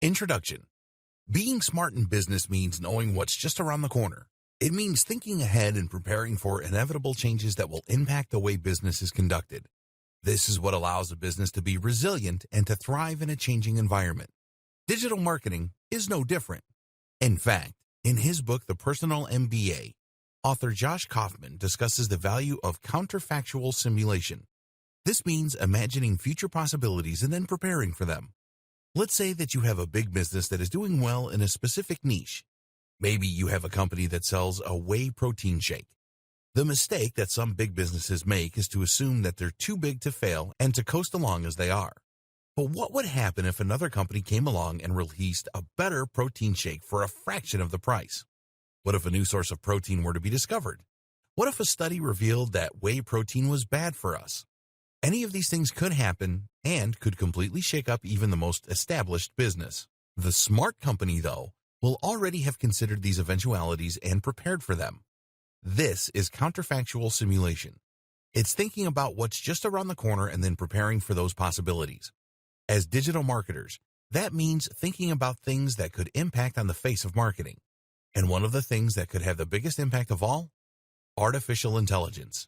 Introduction. Being smart in business means knowing what's just around the corner. It means thinking ahead and preparing for inevitable changes that will impact the way business is conducted. This is what allows a business to be resilient and to thrive in a changing environment. Digital marketing is no different. In fact, in his book, The Personal MBA, author Josh Kaufman discusses the value of counterfactual simulation. This means imagining future possibilities and then preparing for them. Let's say that you have a big business that is doing well in a specific niche. Maybe you have a company that sells a whey protein shake. The mistake that some big businesses make is to assume that they're too big to fail and to coast along as they are. But what would happen if another company came along and released a better protein shake for a fraction of the price? What if a new source of protein were to be discovered? What if a study revealed that whey protein was bad for us? Any of these things could happen and could completely shake up even the most established business. The smart company, though, will already have considered these eventualities and prepared for them. This is counterfactual simulation. It's thinking about what's just around the corner and then preparing for those possibilities. As digital marketers, that means thinking about things that could impact on the face of marketing. And one of the things that could have the biggest impact of all? Artificial intelligence.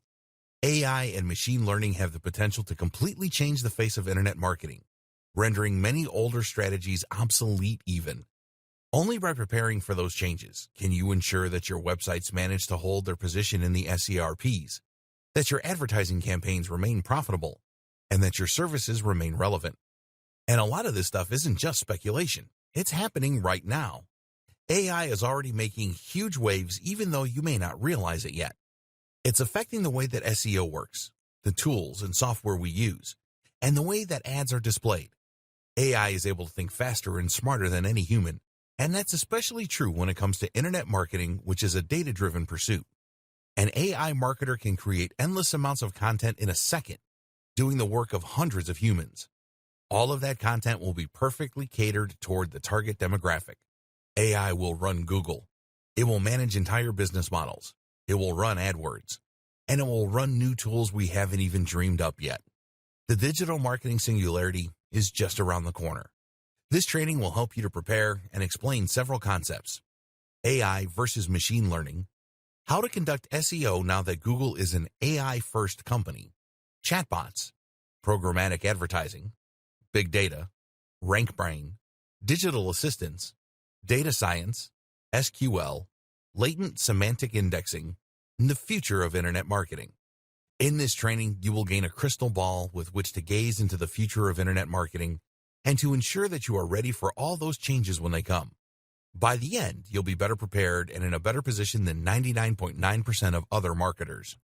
AI and machine learning have the potential to completely change the face of internet marketing, rendering many older strategies obsolete even. Only by preparing for those changes can you ensure that your websites manage to hold their position in the SERPs, that your advertising campaigns remain profitable, and that your services remain relevant. And a lot of this stuff isn't just speculation. It's happening right now. AI is already making huge waves even though you may not realize it yet. It's affecting the way that SEO works, the tools and software we use, and the way that ads are displayed. AI is able to think faster and smarter than any human, and that's especially true when it comes to internet marketing, which is a data-driven pursuit. An AI marketer can create endless amounts of content in a second, doing the work of hundreds of humans. All of that content will be perfectly catered toward the target demographic. AI will run Google. It will manage entire business models. It will run AdWords, and it will run new tools we haven't even dreamed up yet. The digital marketing singularity is just around the corner. This training will help you to prepare and explain several concepts. AI versus machine learning, how to conduct SEO now that Google is an AI-first company, chatbots, programmatic advertising, big data, RankBrain, digital assistants, data science, SQL, latent semantic indexing, and the future of internet marketing. In this training, you will gain a crystal ball with which to gaze into the future of internet marketing and to ensure that you are ready for all those changes when they come. By the end, you'll be better prepared and in a better position than 99.9% of other marketers.